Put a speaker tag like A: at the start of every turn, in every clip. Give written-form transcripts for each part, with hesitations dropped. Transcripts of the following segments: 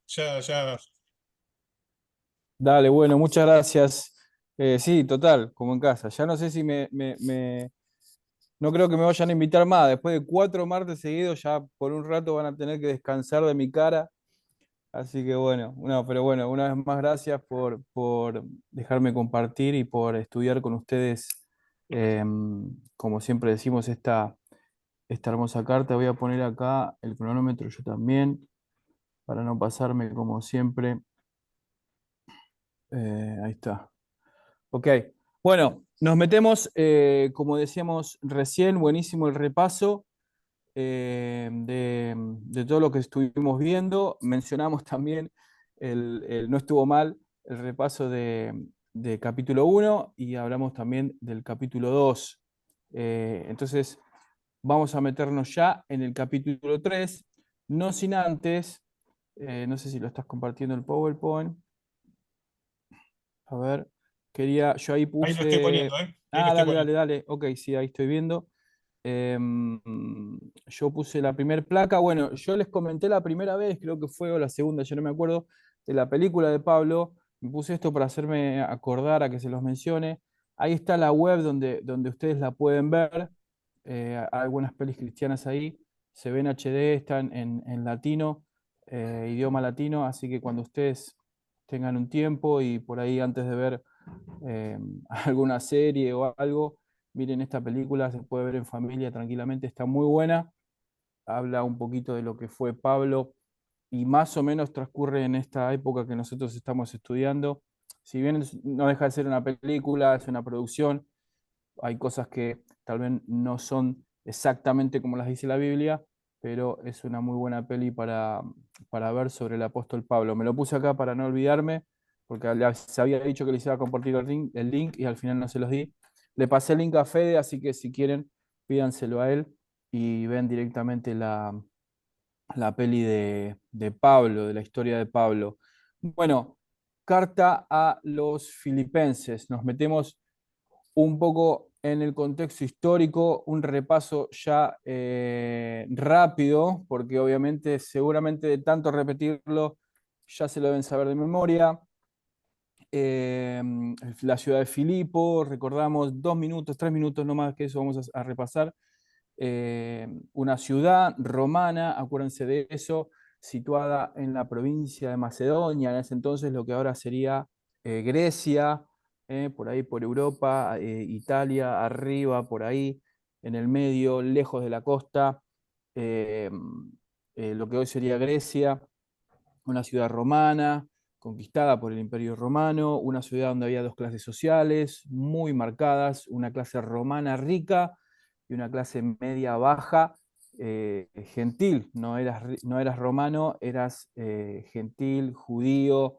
A: Ya.
B: Dale, bueno, muchas gracias. Sí, total, como en casa. Ya no sé si no creo que me vayan a invitar más. Después de 4 martes seguidos, ya por un rato van a tener que descansar de mi cara. Así que bueno, no, pero bueno, una vez más gracias por dejarme compartir y por estudiar con ustedes, como siempre decimos, esta hermosa carta. Voy a poner acá el cronómetro yo también, para no pasarme como siempre. Ahí está. Ok, bueno, nos metemos, como decíamos recién, buenísimo el repaso de todo lo que estuvimos viendo. Mencionamos también, no estuvo mal, el repaso de capítulo 1 y hablamos también del capítulo 2. Entonces, vamos a meternos ya en el capítulo 3, no sin antes, no sé si lo estás compartiendo el PowerPoint. A ver, yo ahí
A: Ahí lo estoy
B: puse.
A: poniendo, ¿eh? Ahí lo
B: Ah,
A: estoy
B: dale,
A: poniendo.
B: dale, dale. Ok, sí, ahí estoy viendo. Yo puse la primera placa. Bueno, yo les comenté la primera vez, creo que fue, o la segunda, yo no me acuerdo, de la película de Pablo. Me puse esto para hacerme acordar a que se los mencione. Ahí está la web donde ustedes la pueden ver. Algunas pelis cristianas ahí. Se ven HD, están en latino, idioma latino. Así que cuando ustedes tengan un tiempo y por ahí antes de ver eh, alguna serie o algo, miren esta película, se puede ver en familia tranquilamente, está muy buena, habla un poquito de lo que fue Pablo y más o menos transcurre en esta época que nosotros estamos estudiando. Si bien no deja de ser una película, es una producción, hay cosas que tal vez no son exactamente como las dice la Biblia, pero es una muy buena peli para ver sobre el apóstol Pablo. Me lo puse acá para no olvidarme, porque se había dicho que les iba a compartir el link y al final no se los di. Le pasé el link a Fede, así que si quieren, pídanselo a él y ven directamente la peli de Pablo, de la historia de Pablo. Bueno, carta a los filipenses. Nos metemos un poco en el contexto histórico, un repaso ya rápido, porque obviamente seguramente de tanto repetirlo ya se lo deben saber de memoria. Eh, la ciudad de Filipo, recordamos 2 minutos, 3 minutos, no más que eso vamos a repasar. Una ciudad romana, acuérdense de eso, situada en la provincia de Macedonia, en ese entonces lo que ahora sería Grecia, por ahí por Europa, Italia, arriba, por ahí, en el medio, lejos de la costa, eh, lo que hoy sería Grecia, una ciudad romana, conquistada por el Imperio Romano, una ciudad donde había dos clases sociales muy marcadas, una clase romana rica y una clase media baja, gentil. No eras romano, eras gentil, judío.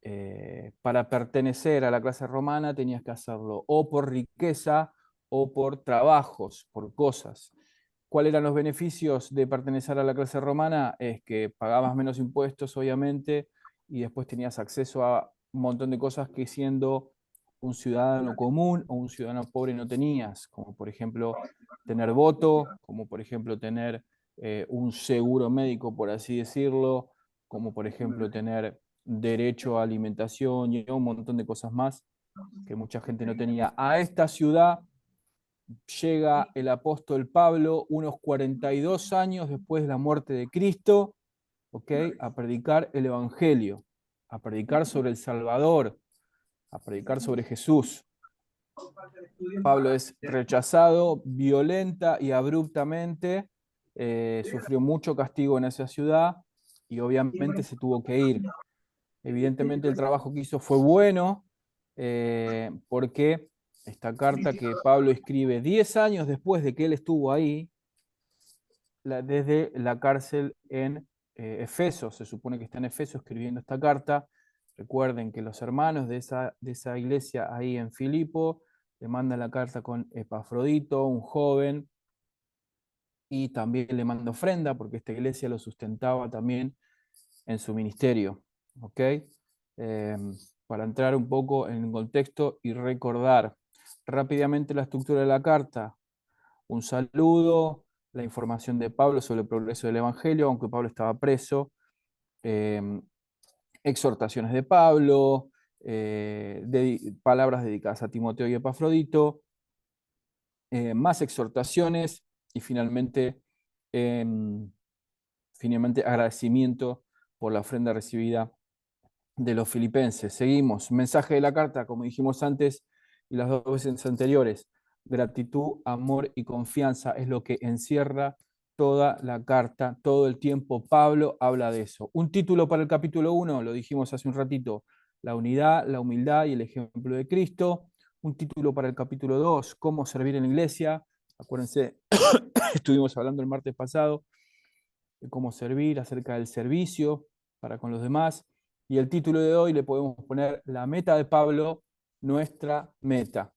B: eh, para pertenecer a la clase romana tenías que hacerlo o por riqueza o por trabajos, por cosas. ¿Cuáles eran los beneficios de pertenecer a la clase romana? Es que pagabas menos impuestos, obviamente, y después tenías acceso a un montón de cosas que siendo un ciudadano común o un ciudadano pobre no tenías, como por ejemplo tener voto, como por ejemplo tener un seguro médico, por así decirlo, como por ejemplo tener derecho a alimentación y un montón de cosas más que mucha gente no tenía. A esta ciudad llega el apóstol Pablo unos 42 años después de la muerte de Cristo, ¿ok? A predicar el Evangelio, a predicar sobre el Salvador, a predicar sobre Jesús. Pablo es rechazado violenta y abruptamente, sufrió mucho castigo en esa ciudad y obviamente se tuvo que ir. Evidentemente el trabajo que hizo fue bueno, porque esta carta que Pablo escribe 10 años después de que él estuvo ahí, desde la cárcel en Efeso, se supone que está en Efeso escribiendo esta carta. Recuerden que los hermanos de esa iglesia ahí en Filipo le mandan la carta con Epafrodito, un joven, y también le manda ofrenda porque esta iglesia lo sustentaba también en su ministerio. ¿Ok? Eh, para entrar un poco en el contexto y recordar rápidamente la estructura de la carta. Un saludo, la información de Pablo sobre el progreso del Evangelio, aunque Pablo estaba preso, exhortaciones de Pablo, palabras dedicadas a Timoteo y Epafrodito, más exhortaciones y finalmente agradecimiento por la ofrenda recibida de los filipenses. Seguimos. Mensaje de la carta, como dijimos antes y las dos veces anteriores. Gratitud, amor y confianza es lo que encierra toda la carta, todo el tiempo. Pablo habla de eso. Un título para el capítulo 1, lo dijimos hace un ratito, la unidad, la humildad y el ejemplo de Cristo. Un título para el capítulo 2, cómo servir en la iglesia. Acuérdense, estuvimos hablando el martes pasado de cómo servir, acerca del servicio para con los demás. Y el título de hoy le podemos poner La meta de Pablo, nuestra meta.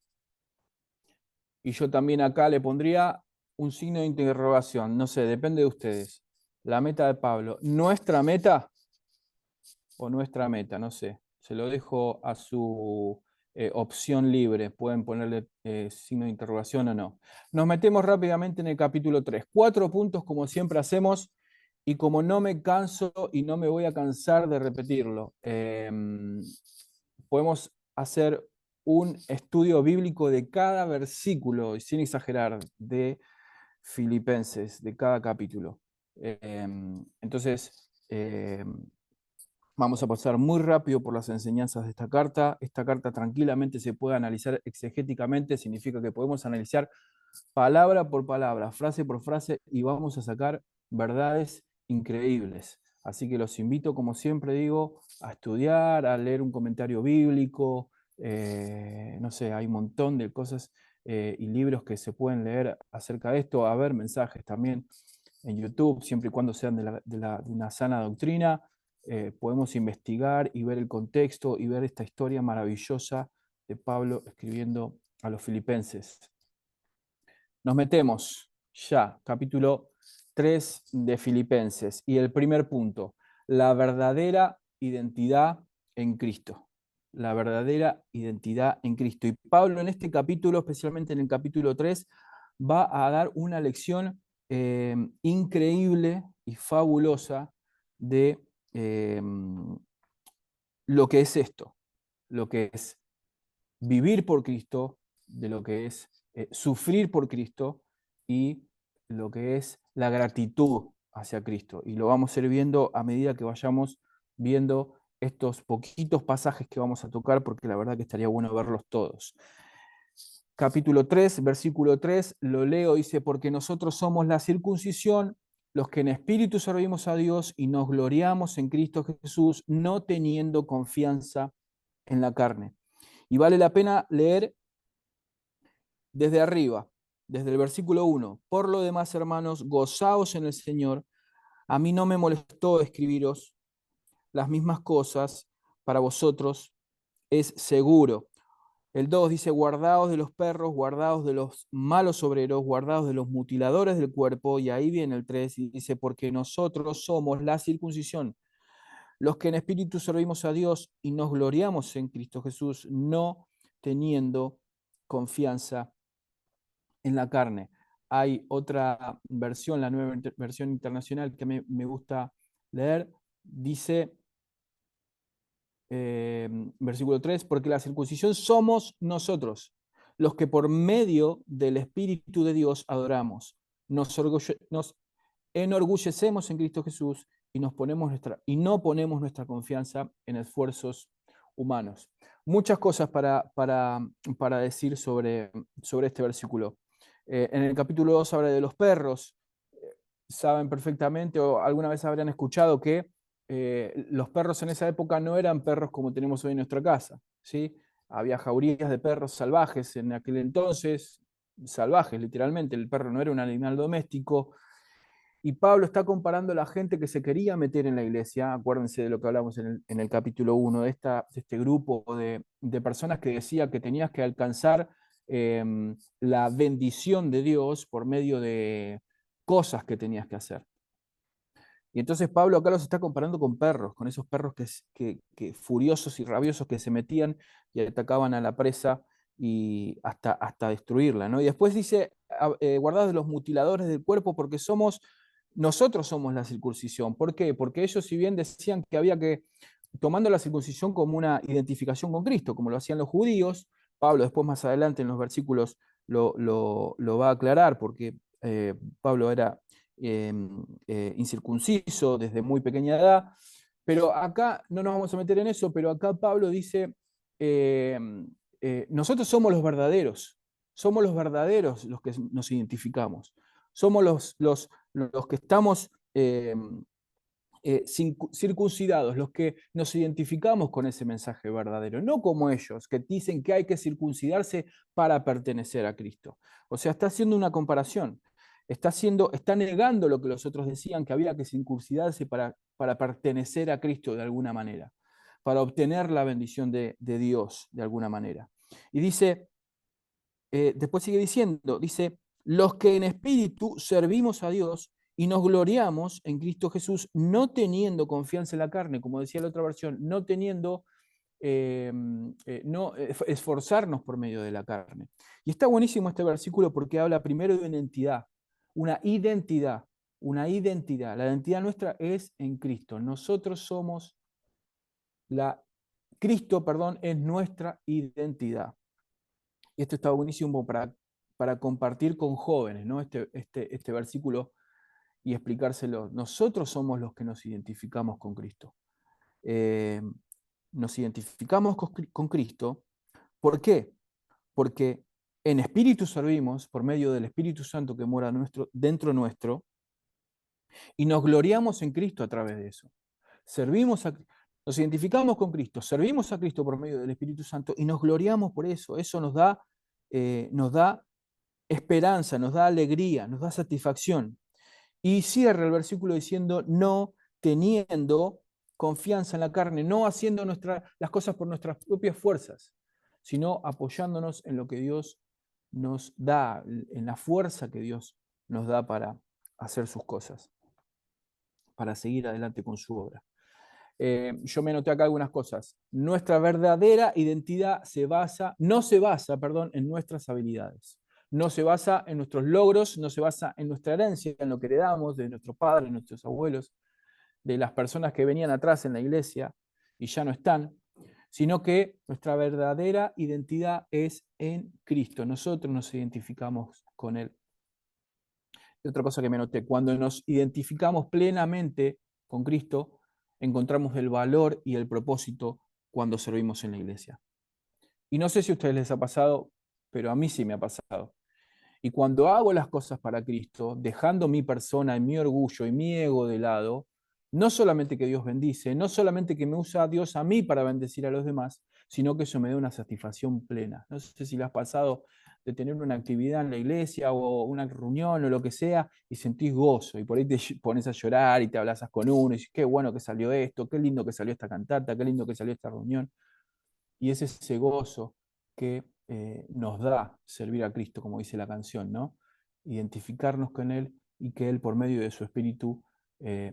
B: Y yo también acá le pondría un signo de interrogación. No sé, depende de ustedes. La meta de Pablo, ¿nuestra meta o nuestra meta? No sé. Se lo dejo a su opción libre. Pueden ponerle signo de interrogación o no. Nos metemos rápidamente en el capítulo 3. 4 puntos como siempre hacemos. Y como no me canso y no me voy a cansar de repetirlo, podemos hacer un estudio bíblico de cada versículo, y sin exagerar, de Filipenses, de cada capítulo. Entonces, vamos a pasar muy rápido por las enseñanzas de esta carta. Esta carta tranquilamente se puede analizar exegéticamente, significa que podemos analizar palabra por palabra, frase por frase, y vamos a sacar verdades increíbles. Así que los invito, como siempre digo, a estudiar, a leer un comentario bíblico, no sé, hay un montón de cosas y libros que se pueden leer acerca de esto, a ver mensajes también en YouTube, siempre y cuando sean de una sana doctrina. Podemos investigar y ver el contexto y ver esta historia maravillosa de Pablo escribiendo a los filipenses. Nos metemos ya, capítulo 3 de Filipenses. Y el primer punto, la verdadera identidad en Cristo. La verdadera identidad en Cristo. Y Pablo en este capítulo, especialmente en el capítulo 3, va a dar una lección increíble y fabulosa de lo que es esto, lo que es vivir por Cristo, de lo que es sufrir por Cristo y lo que es la gratitud hacia Cristo. Y lo vamos a ir viendo a medida que vayamos viendo estos poquitos pasajes que vamos a tocar, porque la verdad que estaría bueno verlos todos. Capítulo 3, versículo 3, lo leo, dice, porque nosotros somos la circuncisión, los que en espíritu servimos a Dios y nos gloriamos en Cristo Jesús, no teniendo confianza en la carne. Y vale la pena leer desde arriba, desde el versículo 1. Por lo demás, hermanos, gozaos en el Señor. A mí no me molestó escribiros las mismas cosas para vosotros, es seguro. El 2 dice, guardaos de los perros, guardaos de los malos obreros, guardaos de los mutiladores del cuerpo. Y ahí viene el 3 y dice, porque nosotros somos la circuncisión, los que en espíritu servimos a Dios y nos gloriamos en Cristo Jesús, no teniendo confianza en la carne. Hay otra versión, la nueva versión internacional que me gusta leer, dice, versículo 3, porque la circuncisión somos nosotros, los que por medio del Espíritu de Dios adoramos. Nos enorgullecemos en Cristo Jesús y no ponemos nuestra confianza en esfuerzos humanos. Muchas cosas para decir sobre este versículo. En el capítulo 2 habla de los perros. Saben perfectamente o alguna vez habrán escuchado que los perros en esa época no eran perros como tenemos hoy en nuestra casa, ¿sí? Había jaurías de perros salvajes en aquel entonces, salvajes literalmente, el perro no era un animal doméstico, y Pablo está comparando a la gente que se quería meter en la iglesia, acuérdense de lo que hablamos en el capítulo 1, de este grupo de personas que decía que tenías que alcanzar la bendición de Dios por medio de cosas que tenías que hacer. Y entonces Pablo acá los está comparando con perros, con esos perros que furiosos y rabiosos que se metían y atacaban a la presa y hasta destruirla, ¿no? Y después dice, guardados de los mutiladores del cuerpo, porque nosotros somos la circuncisión. ¿Por qué? Porque ellos, si bien decían que había que, tomando la circuncisión como una identificación con Cristo, como lo hacían los judíos, Pablo después más adelante en los versículos lo va a aclarar, porque Pablo era incircunciso desde muy pequeña edad, pero acá no nos vamos a meter en eso, pero acá Pablo dice, eh, nosotros somos los verdaderos los que nos identificamos, somos los que estamos circuncidados, los que nos identificamos con ese mensaje verdadero, no como ellos, que dicen que hay que circuncidarse para pertenecer a Cristo. O sea, está haciendo una comparación, está negando lo que los otros decían, que había que circuncidarse para pertenecer a Cristo de alguna manera, para obtener la bendición de Dios de alguna manera. Y dice, después sigue diciendo, dice, los que en espíritu servimos a Dios y nos gloriamos en Cristo Jesús, no teniendo confianza en la carne, como decía la otra versión, no teniendo, no esforzarnos por medio de la carne. Y está buenísimo este versículo porque habla primero de una identidad, una identidad, una identidad. La identidad nuestra es en Cristo. Nosotros somos Cristo, perdón, es nuestra identidad. Y esto está buenísimo para compartir con jóvenes, ¿no? Este versículo y explicárselo. Nosotros somos los que nos identificamos con Cristo. Eh, nos identificamos con Cristo. ¿Por qué? Porque en espíritu servimos por medio del Espíritu Santo que mora dentro nuestro y nos gloriamos en Cristo a través de eso. Nos identificamos con Cristo, servimos a Cristo por medio del Espíritu Santo y nos gloriamos por eso. Eso nos da esperanza, nos da alegría, nos da satisfacción. Y cierra el versículo diciendo, no teniendo confianza en la carne, no haciendo las cosas por nuestras propias fuerzas, sino apoyándonos en lo que Dios nos da, en la fuerza que Dios nos da para hacer sus cosas, para seguir adelante con su obra. Yo me noté acá algunas cosas. Nuestra verdadera identidad no se basa, perdón, en nuestras habilidades. No se basa en nuestros logros, no se basa en nuestra herencia, en lo que heredamos de nuestros padres, de nuestros abuelos, de las personas que venían atrás en la iglesia y ya no están, sino que nuestra verdadera identidad es en Cristo. Nosotros nos identificamos con Él. Y otra cosa que me noté, cuando nos identificamos plenamente con Cristo, encontramos el valor y el propósito cuando servimos en la iglesia. Y no sé si a ustedes les ha pasado, pero a mí sí me ha pasado. Y cuando hago las cosas para Cristo, dejando mi persona y mi orgullo y mi ego de lado, no solamente que Dios bendice, no solamente que me usa a Dios a mí para bendecir a los demás, sino que eso me da una satisfacción plena. No sé si le has pasado de tener una actividad en la iglesia o una reunión o lo que sea y sentís gozo y por ahí te pones a llorar y te abrazas con uno y dices, qué bueno que salió esto, qué lindo que salió esta cantata, qué lindo que salió esta reunión. Y es ese gozo que nos da servir a Cristo, como dice la canción, ¿no? Identificarnos con Él y que Él, por medio de su Espíritu,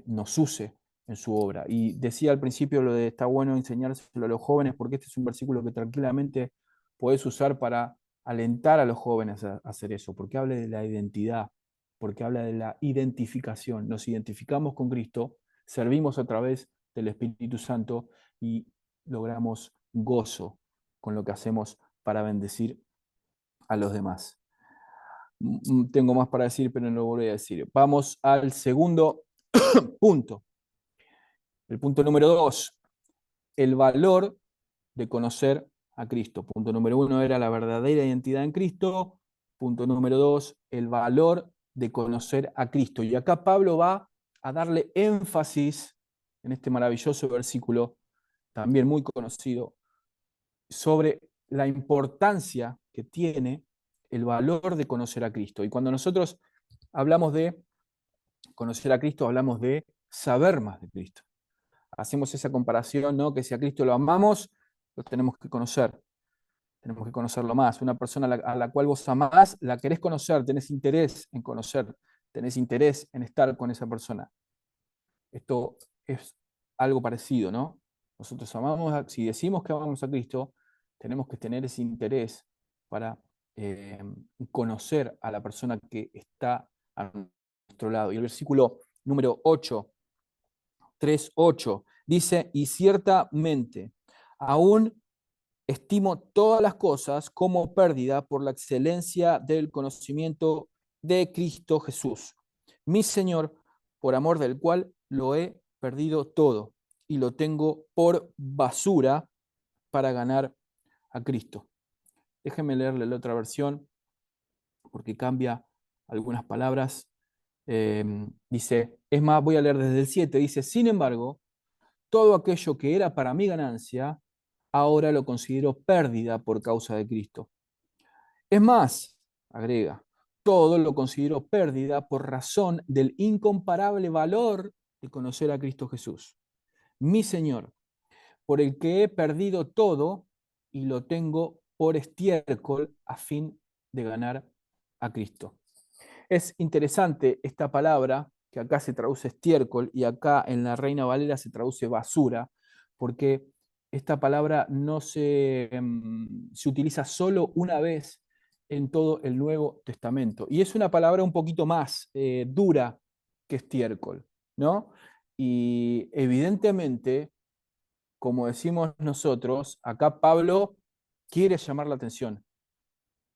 B: nos use en su obra. Y decía al principio lo de está bueno enseñárselo a los jóvenes, porque este es un versículo que tranquilamente podés usar para alentar a los jóvenes a hacer eso, porque habla de la identidad, porque habla de la identificación. Nos identificamos con Cristo, servimos a través del Espíritu Santo y logramos gozo con lo que hacemos para bendecir a los demás. Tengo más para decir, pero no lo voy a decir. Vamos al segundo punto. El punto número 2, el valor de conocer a Cristo. Punto número 1 era la verdadera identidad en Cristo. Punto número 2, el valor de conocer a Cristo. Y acá Pablo va a darle énfasis en este maravilloso versículo, también muy conocido, sobre la importancia que tiene el valor de conocer a Cristo. Y cuando nosotros hablamos de conocer a Cristo, hablamos de saber más de Cristo. Hacemos esa comparación, ¿no? Que si a Cristo lo amamos, lo tenemos que conocerlo más. Una persona a la cual vos amás, la querés conocer, tenés interés en conocer, tenés interés en estar con esa persona. Esto es algo parecido, ¿no? Nosotros amamos, si decimos que amamos a Cristo, tenemos que tener ese interés para eh, conocer a la persona que está a nuestro lado. Y el versículo número 8, 3:8, dice, y ciertamente, aún estimo todas las cosas como pérdida por la excelencia del conocimiento de Cristo Jesús, mi Señor, por amor del cual lo he perdido todo y lo tengo por basura para ganar a Cristo. Déjenme leerle la otra versión porque cambia algunas palabras. Dice, es más, voy a leer desde el 7, dice, sin embargo, todo aquello que era para mi ganancia, ahora lo considero pérdida por causa de Cristo. Es más, agrega, todo lo considero pérdida por razón del incomparable valor de conocer a Cristo Jesús, mi Señor, por el que he perdido todo y lo tengo por estiércol a fin de ganar a Cristo. Es interesante esta palabra, que acá se traduce estiércol y acá en la Reina Valera se traduce basura, porque esta palabra no se utiliza solo una vez en todo el Nuevo Testamento. Y es una palabra un poquito más dura que estiércol, ¿no? Y evidentemente, como decimos nosotros, acá Pablo quiere llamar la atención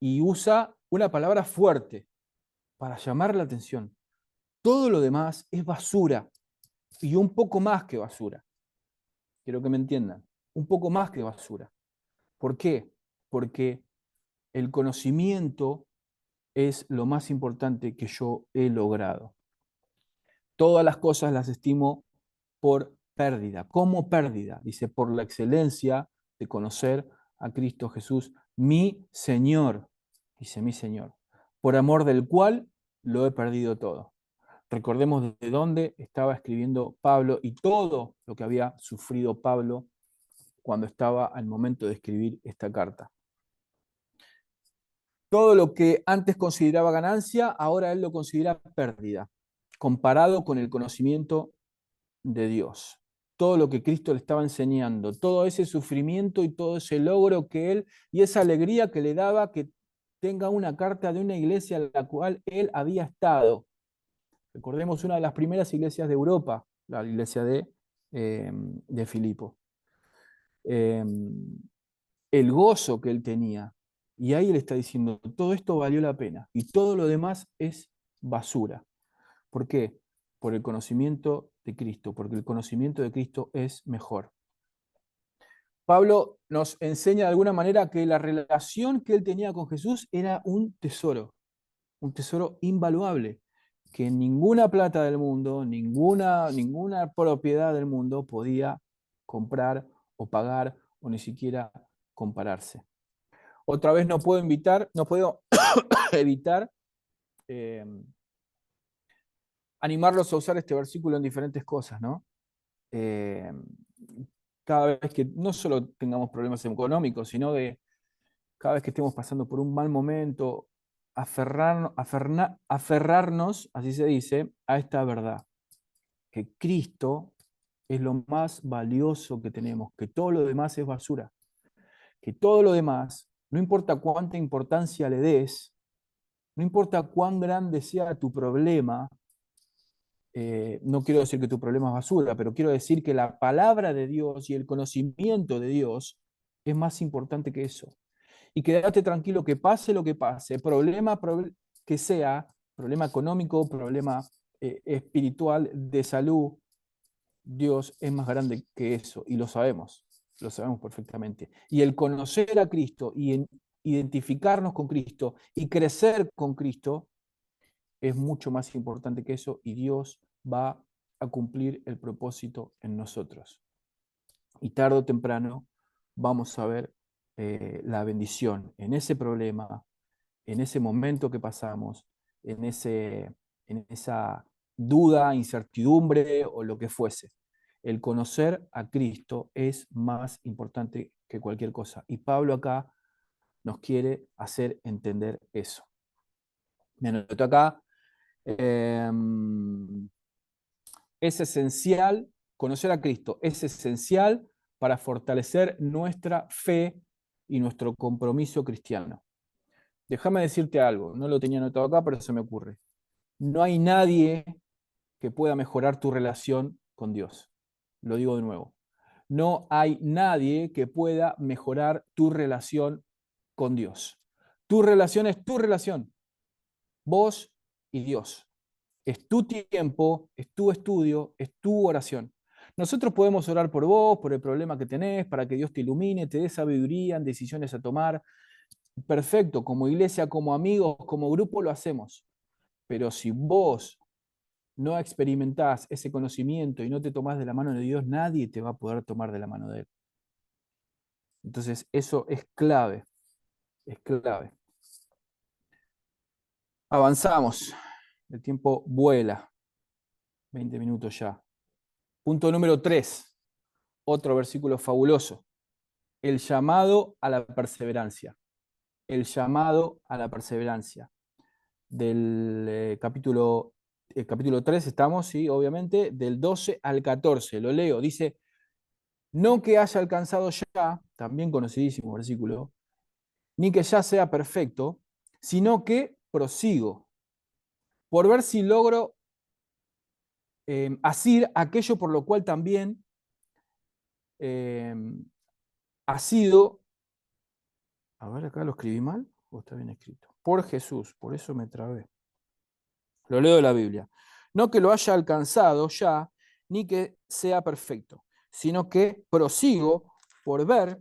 B: y usa una palabra fuerte para llamar la atención. Todo lo demás es basura y un poco más que basura. Quiero que me entiendan. Un poco más que basura. ¿Por qué? Porque el conocimiento es lo más importante que yo he logrado. Todas las cosas las estimo por pérdida. ¿Cómo pérdida? Dice, por la excelencia de conocer a Cristo Jesús, mi Señor. Dice, mi Señor. Por amor del cual lo he perdido todo. Recordemos de dónde estaba escribiendo Pablo y todo lo que había sufrido Pablo cuando estaba al momento de escribir esta carta. Todo lo que antes consideraba ganancia, ahora él lo considera pérdida, comparado con el conocimiento de Dios. Todo lo que Cristo le estaba enseñando, todo ese sufrimiento y todo ese logro que él y esa alegría que le daba que tenga una carta de una iglesia en la cual él había estado. Recordemos una de las primeras iglesias de Europa, la iglesia de Filipo. Eh, el gozo que él tenía. Y ahí él está diciendo, todo esto valió la pena y todo lo demás es basura. ¿Por qué? Por el conocimiento de Cristo, porque el conocimiento de Cristo es mejor. Pablo nos enseña de alguna manera que la relación que él tenía con Jesús era un tesoro invaluable, que ninguna plata del mundo, ninguna propiedad del mundo podía comprar o pagar o ni siquiera compararse. Otra vez no puedo evitar eh, animarlos a usar este versículo en diferentes cosas, ¿no? Eh, cada vez que no solo tengamos problemas económicos, sino de cada vez que estemos pasando por un mal momento, aferrarnos, así se dice, a esta verdad, que Cristo es lo más valioso que tenemos, que todo lo demás es basura, que todo lo demás, no importa cuánta importancia le des, no importa cuán grande sea tu problema, no quiero decir que tu problema es basura, pero quiero decir que la palabra de Dios y el conocimiento de Dios es más importante que eso. Y quédate tranquilo que pase lo que pase, que sea, problema económico, problema espiritual, de salud, Dios es más grande que eso y lo sabemos perfectamente. Y el conocer a Cristo y identificarnos con Cristo y crecer con Cristo es mucho más importante que eso y Dios va a cumplir el propósito en nosotros. Y tarde o temprano vamos a ver la bendición en ese problema, en ese momento que pasamos, en esa duda, incertidumbre o lo que fuese. El conocer a Cristo es más importante que cualquier cosa. Y Pablo acá nos quiere hacer entender eso. Me anoto acá. Es esencial conocer a Cristo, es esencial para fortalecer nuestra fe y nuestro compromiso cristiano. Déjame decirte algo, no lo tenía anotado acá, pero se me ocurre. No hay nadie que pueda mejorar tu relación con Dios. Lo digo de nuevo. No hay nadie que pueda mejorar tu relación con Dios. Tu relación es tu relación, vos y Dios. Es tu tiempo, es tu estudio, es tu oración. Nosotros podemos orar por vos, por el problema que tenés, para que Dios te ilumine, te dé sabiduría en decisiones a tomar. Perfecto, como iglesia, como amigos, como grupo lo hacemos. Pero si vos no experimentás ese conocimiento y no te tomás de la mano de Dios, nadie te va a poder tomar de la mano de Él. Entonces, eso es clave, es clave. Avanzamos. El tiempo vuela. 20 minutos ya. Punto número 3. Otro versículo fabuloso. El llamado a la perseverancia. El llamado a la perseverancia. Del capítulo 3 estamos, sí, obviamente, del 12 al 14. Lo leo. Dice, no que haya alcanzado ya, también conocidísimo versículo, ni que ya sea perfecto, sino que prosigo, por ver si logro asir aquello por lo cual también eh, ha sido, a ver, acá lo escribí mal, o está bien escrito, por Jesús, por eso me trabé. Lo leo de la Biblia. No que lo haya alcanzado ya, ni que sea perfecto, sino que prosigo por ver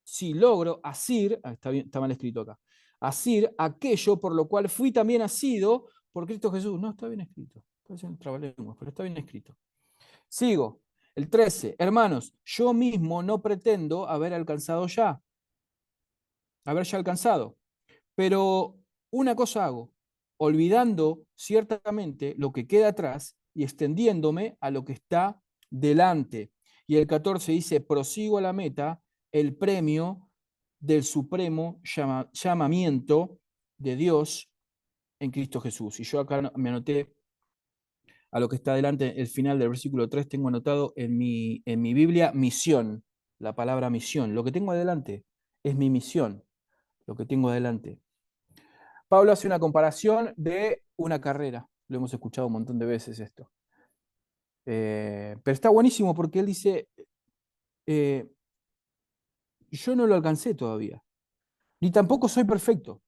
B: si logro asir, está, bien, está mal escrito acá, asir aquello por lo cual fui también asido por Cristo Jesús. No, está bien escrito. Parece un trabalenguas, pero está bien escrito. Sigo. El 13. Hermanos, yo mismo no pretendo haber alcanzado ya, haber ya alcanzado. Pero una cosa hago, olvidando ciertamente lo que queda atrás y extendiéndome a lo que está delante. Y el 14 dice, prosigo a la meta, el premio del supremo llamamiento de Dios en Cristo Jesús. Y yo acá me anoté a lo que está delante, el final del versículo 3, tengo anotado en mi Biblia misión, la palabra misión. Lo que tengo adelante es mi misión, lo que tengo adelante. Pablo hace una comparación de una carrera. Lo hemos escuchado un montón de veces esto. Pero está buenísimo porque él dice, eh, yo no lo alcancé todavía, ni tampoco soy perfecto,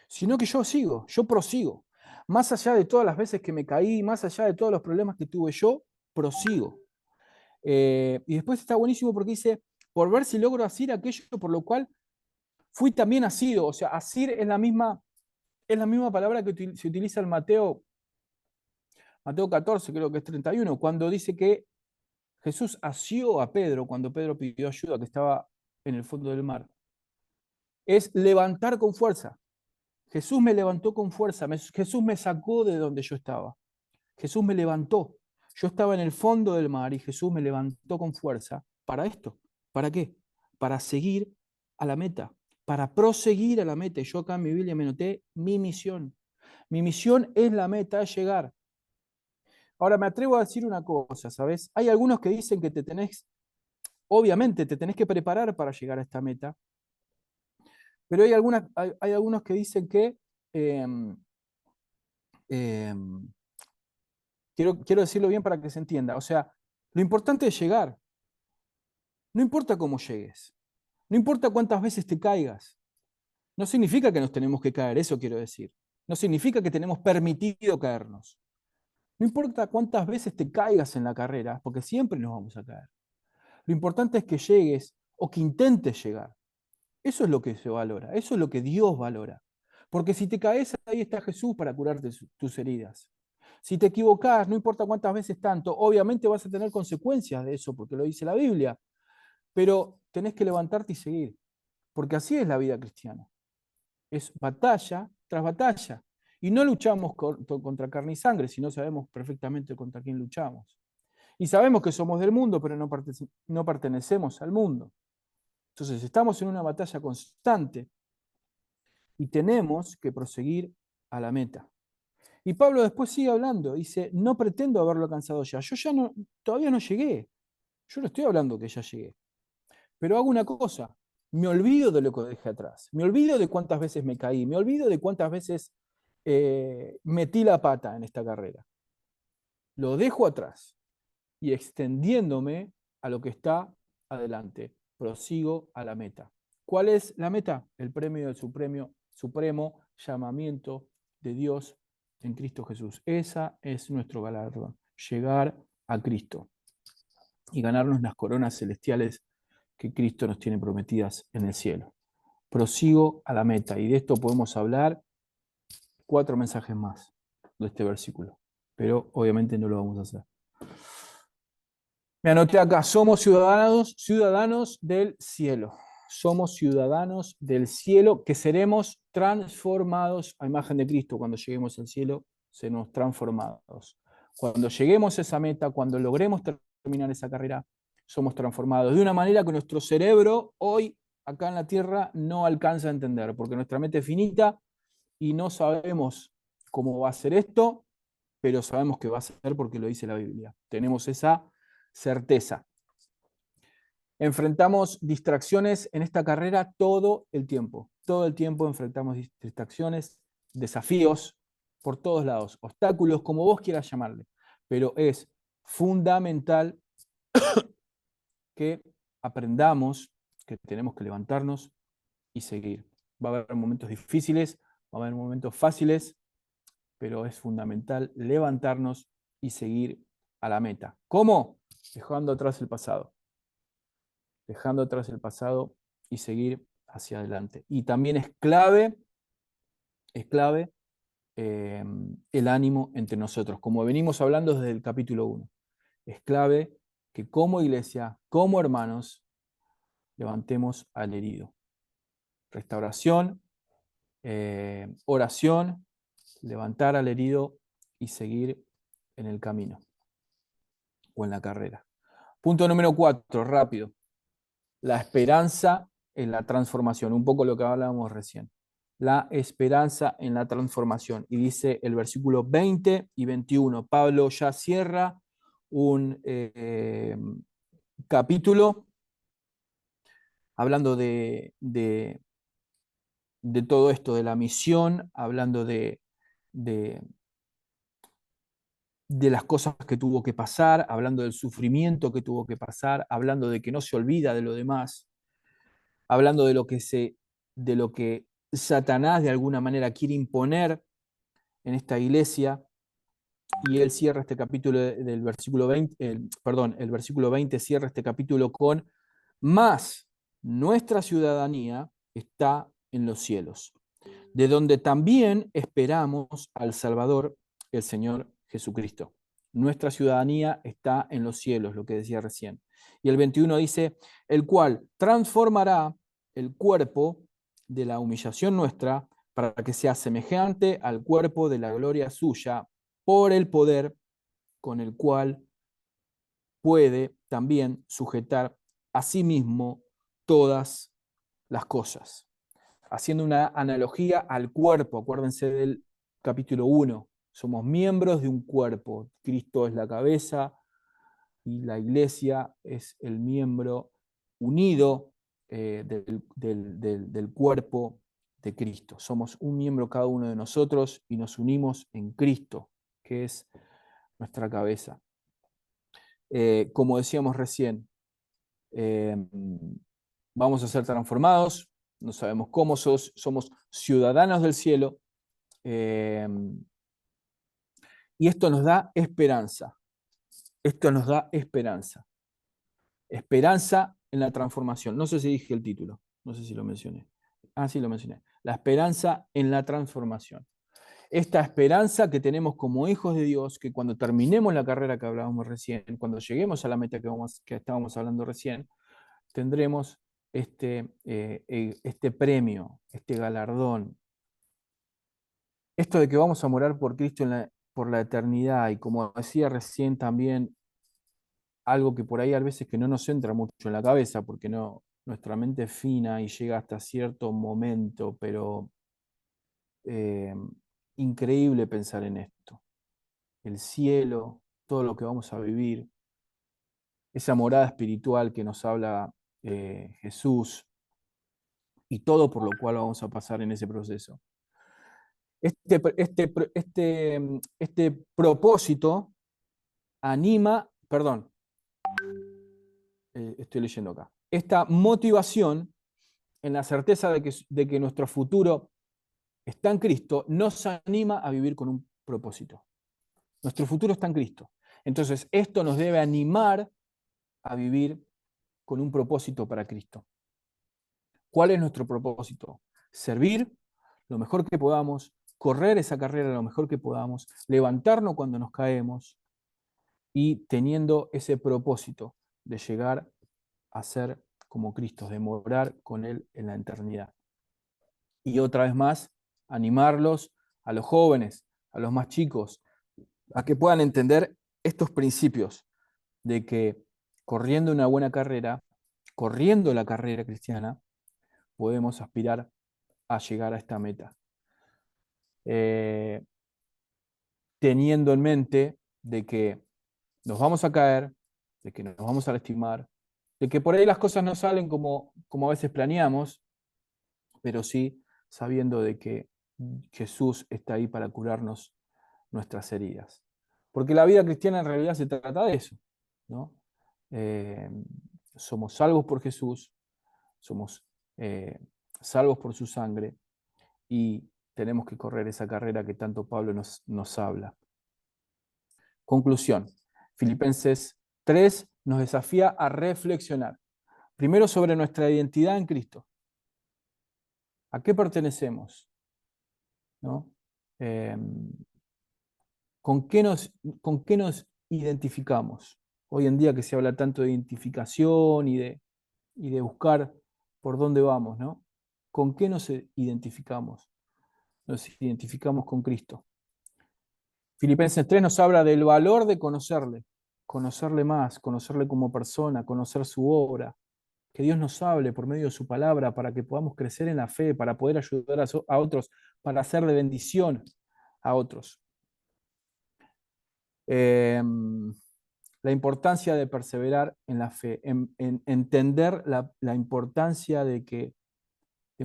B: sino que yo sigo, yo prosigo. Más allá de todas las veces que me caí, más allá de todos los problemas que tuve yo, prosigo. Y después está buenísimo porque dice, por ver si logro asir aquello por lo cual fui también asido. O sea, asir es la misma palabra que se utiliza en Mateo 14, creo que es 31, cuando dice que Jesús asió a Pedro cuando Pedro pidió ayuda, que estaba en el fondo del mar. Es levantar con fuerza. Jesús me levantó con fuerza. Jesús me sacó de donde yo estaba. Jesús me levantó. Yo estaba en el fondo del mar y Jesús me levantó con fuerza para esto. ¿Para qué? Para seguir a la meta, para proseguir a la meta. Yo acá en mi Biblia me noté mi misión. Mi misión es la meta, es llegar. Ahora me atrevo a decir una cosa, ¿sabes? Hay algunos que dicen que obviamente te tenés que preparar para llegar a esta meta, pero hay algunos que dicen que, eh, eh, quiero decirlo bien para que se entienda, o sea, lo importante es llegar, no importa cómo llegues, no importa cuántas veces te caigas, no significa que nos tenemos que caer, eso quiero decir, no significa que tenemos permitido caernos, no importa cuántas veces te caigas en la carrera, porque siempre nos vamos a caer. Lo importante es que llegues o que intentes llegar. Eso es lo que se valora, eso es lo que Dios valora. Porque si te caes, ahí está Jesús para curarte tus heridas. Si te equivocás, no importa cuántas veces tanto, obviamente vas a tener consecuencias de eso, porque lo dice la Biblia. Pero tenés que levantarte y seguir, porque así es la vida cristiana. Es batalla tras batalla. Y no luchamos contra carne y sangre, sino sabemos perfectamente contra quién luchamos. Y sabemos que somos del mundo, pero no pertenecemos al mundo. Entonces estamos en una batalla constante y tenemos que proseguir a la meta. Y Pablo después sigue hablando, dice, no pretendo haberlo alcanzado ya, yo ya no, todavía no llegué, yo no estoy hablando que ya llegué, pero hago una cosa, Me olvido de lo que dejé atrás, me olvido de cuántas veces me caí, me olvido de cuántas veces metí la pata en esta carrera. Lo dejo atrás y extendiéndome a lo que está adelante, prosigo a la meta. ¿Cuál es la meta? El premio del supremo llamamiento de Dios en Cristo Jesús. Esa es nuestro galardón, llegar a Cristo y ganarnos las coronas celestiales que Cristo nos tiene prometidas en el cielo. Prosigo a la meta, y de esto podemos hablar 4 mensajes más de este versículo, pero obviamente no lo vamos a hacer. Me anoté acá, somos ciudadanos del cielo. Somos ciudadanos del cielo que seremos transformados a imagen de Cristo. Cuando lleguemos al cielo, seremos transformados. Cuando lleguemos a esa meta, cuando logremos terminar esa carrera, somos transformados de una manera que nuestro cerebro hoy, acá en la tierra, no alcanza a entender, porque nuestra mente es finita y no sabemos cómo va a ser esto, pero sabemos que va a ser porque lo dice la Biblia. Tenemos esa certeza. Enfrentamos distracciones en esta carrera todo el tiempo. Todo el tiempo enfrentamos distracciones, desafíos por todos lados, obstáculos, como vos quieras llamarle. Pero es fundamental que aprendamos que tenemos que levantarnos y seguir. Va a haber momentos difíciles, va a haber momentos fáciles, pero es fundamental levantarnos y seguir a la meta. ¿Cómo? Dejando atrás el pasado. Dejando atrás el pasado y seguir hacia adelante. Y también es clave el ánimo entre nosotros, como venimos hablando desde el capítulo 1. Es clave que como iglesia, como hermanos, levantemos al herido. Restauración, oración, levantar al herido y seguir en el camino o en la carrera. Punto número 4, rápido. La esperanza en la transformación, un poco lo que hablábamos recién. La esperanza en la transformación. Y dice el versículo 20 y 21. Pablo ya cierra un capítulo hablando de todo esto, de la misión, hablando de las cosas que tuvo que pasar, hablando del sufrimiento que tuvo que pasar, hablando de que no se olvida de lo demás, hablando de lo que Satanás de alguna manera quiere imponer en esta iglesia. Y él cierra este capítulo del versículo 20, el versículo 20 cierra este capítulo con: más nuestra ciudadanía está en los cielos, de donde también esperamos al Salvador, el Señor Jesucristo. Nuestra ciudadanía está en los cielos, lo que decía recién. Y el 21 dice: el cual transformará el cuerpo de la humillación nuestra para que sea semejante al cuerpo de la gloria suya, por el poder con el cual puede también sujetar a sí mismo todas las cosas. Haciendo una analogía al cuerpo, acuérdense del capítulo 1, somos miembros de un cuerpo, Cristo es la cabeza y la iglesia es el miembro unido del cuerpo de Cristo. Somos un miembro cada uno de nosotros y nos unimos en Cristo, que es nuestra cabeza. Como decíamos recién, vamos a ser transformados, no sabemos cómo, somos ciudadanos del cielo, y esto nos da esperanza. Esto nos da esperanza. Esperanza en la transformación. No sé si dije el título, no sé si lo mencioné. Ah, sí, lo mencioné. La esperanza en la transformación. Esta esperanza que tenemos como hijos de Dios, que cuando terminemos la carrera que hablábamos recién, cuando lleguemos a la meta que estábamos hablando recién, tendremos este premio, este galardón. Esto de que vamos a morar por Cristo por la eternidad, y como decía recién también, algo que por ahí a veces que no nos entra mucho en la cabeza, porque nuestra mente es fina y llega hasta cierto momento, pero eh, increíble pensar en esto. El cielo, todo lo que vamos a vivir, esa morada espiritual que nos habla Jesús, y todo por lo cual vamos a pasar en ese proceso. Este propósito anima, perdón, estoy leyendo acá, esta motivación en la certeza de que nuestro futuro está en Cristo, nos anima a vivir con un propósito. Nuestro futuro está en Cristo. Entonces, esto nos debe animar a vivir con un propósito para Cristo. ¿Cuál es nuestro propósito? Servir lo mejor que podamos, correr esa carrera lo mejor que podamos, levantarnos cuando nos caemos y teniendo ese propósito de llegar a ser como Cristo, de morar con Él en la eternidad. Y otra vez más, animarlos a los jóvenes, a los más chicos, a que puedan entender estos principios de que corriendo una buena carrera, corriendo la carrera cristiana, podemos aspirar a llegar a esta meta. Teniendo en mente de que nos vamos a caer, de que nos vamos a lastimar, de que por ahí las cosas no salen como a veces planeamos, pero sí sabiendo de que Jesús está ahí para curarnos nuestras heridas. Porque la vida cristiana en realidad se trata de eso, ¿no? Somos salvos por Jesús, somos salvos por su sangre y tenemos que correr esa carrera que tanto Pablo nos habla. Conclusión. Filipenses 3 nos desafía a reflexionar. Primero sobre nuestra identidad en Cristo. ¿A qué pertenecemos? ¿No? ¿Con qué nos identificamos? Hoy en día que se habla tanto de identificación y de buscar por dónde vamos, ¿no? ¿Con qué nos identificamos? Nos identificamos con Cristo. Filipenses 3 nos habla del valor de conocerle más, conocerle como persona, conocer su obra, que Dios nos hable por medio de su palabra para que podamos crecer en la fe, para poder ayudar a otros, para hacer de bendición a otros. La importancia de perseverar en la fe, en entender la importancia de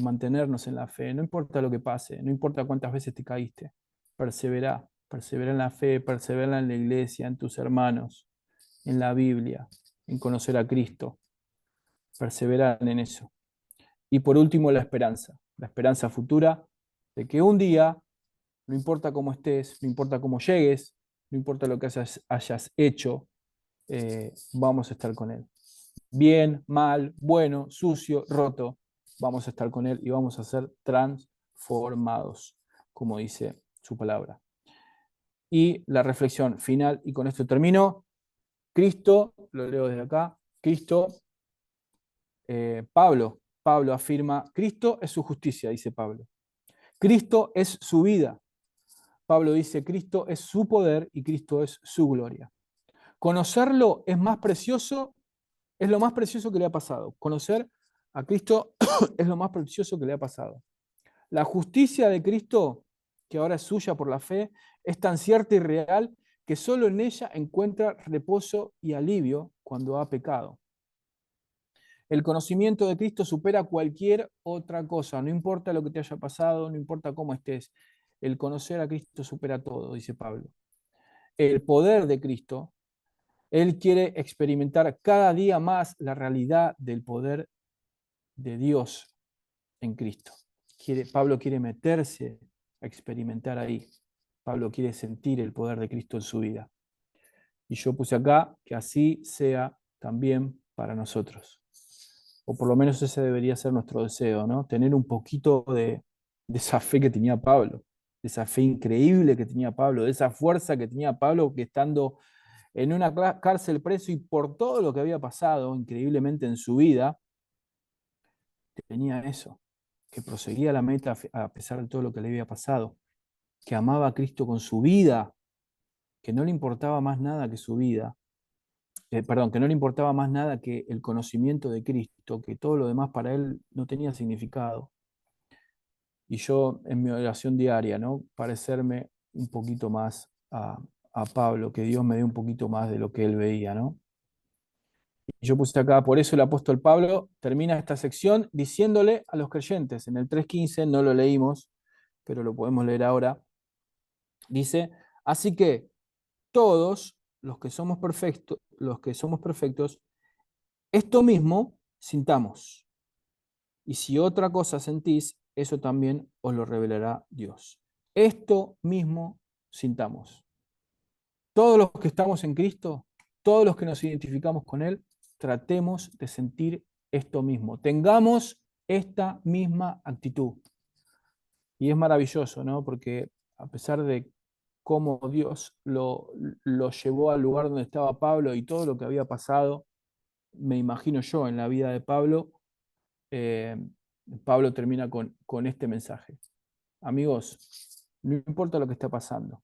B: mantenernos en la fe, no importa lo que pase, no importa cuántas veces te caíste, persevera en la fe, persevera en la iglesia, en tus hermanos, en la Biblia, en conocer a Cristo, perseverar en eso. Y por último, la esperanza futura de que un día, no importa cómo estés, no importa cómo llegues, no importa lo que hayas hecho, vamos a estar con Él. Bien, mal, bueno, sucio, roto, vamos a estar con Él y vamos a ser transformados, como dice su palabra. Y la reflexión final, y con esto termino, Cristo, lo leo desde acá, Cristo, Pablo afirma, Cristo es su justicia, dice Pablo. Cristo es su vida. Pablo dice, Cristo es su poder y Cristo es su gloria. Conocerlo es más precioso, es lo más precioso que le ha pasado. Conocer a Cristo es lo más precioso que le ha pasado. La justicia de Cristo, que ahora es suya por la fe, es tan cierta y real que solo en ella encuentra reposo y alivio cuando ha pecado. El conocimiento de Cristo supera cualquier otra cosa, no importa lo que te haya pasado, no importa cómo estés. El conocer a Cristo supera todo, dice Pablo. El poder de Cristo, Él quiere experimentar cada día más la realidad del poder de Dios en Cristo. Pablo quiere meterse a experimentar ahí. Pablo quiere sentir el poder de Cristo en su vida. Y yo puse acá que así sea también para nosotros. O por lo menos ese debería ser nuestro deseo, ¿no? Tener un poquito de esa fe que tenía Pablo, de esa fe increíble que tenía Pablo, de esa fuerza que tenía Pablo que estando en una cárcel preso y por todo lo que había pasado increíblemente en su vida, tenía eso, que proseguía la meta a pesar de todo lo que le había pasado, que amaba a Cristo con su vida, que no le importaba más nada que su vida, que no le importaba más nada que el conocimiento de Cristo, que todo lo demás para él no tenía significado. Y yo en mi oración diaria, ¿no? Parecerme un poquito más a Pablo, que Dios me dé un poquito más de lo que él veía, ¿no? Y yo puse acá, por eso el apóstol Pablo termina esta sección diciéndole a los creyentes, en el 3:15, no lo leímos, pero lo podemos leer ahora, dice, así que todos los que somos perfectos, esto mismo sintamos. Y si otra cosa sentís, eso también os lo revelará Dios. Esto mismo sintamos. Todos los que estamos en Cristo, todos los que nos identificamos con Él, tratemos de sentir esto mismo. Tengamos esta misma actitud. Y es maravilloso, ¿no? Porque a pesar de cómo Dios lo llevó al lugar donde estaba Pablo y todo lo que había pasado, me imagino yo en la vida de Pablo, eh, Pablo termina con este mensaje. Amigos, no importa lo que está pasando,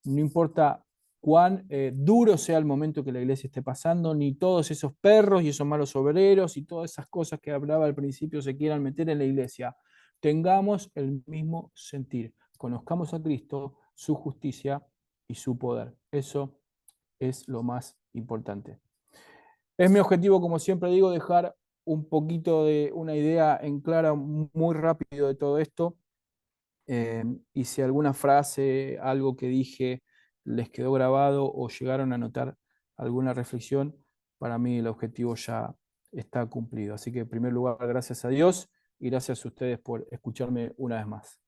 B: no importa cuán duro sea el momento que la iglesia esté pasando, ni todos esos perros y esos malos obreros y todas esas cosas que hablaba al principio se quieran meter en la iglesia. Tengamos el mismo sentir. Conozcamos a Cristo, su justicia y su poder. Eso es lo más importante. Es mi objetivo, como siempre digo, dejar un poquito de una idea en clara muy rápido de todo esto. Y si alguna frase, algo que dije, les quedó grabado o llegaron a notar alguna reflexión, para mí el objetivo ya está cumplido. Así que en primer lugar, gracias a Dios y gracias a ustedes por escucharme una vez más.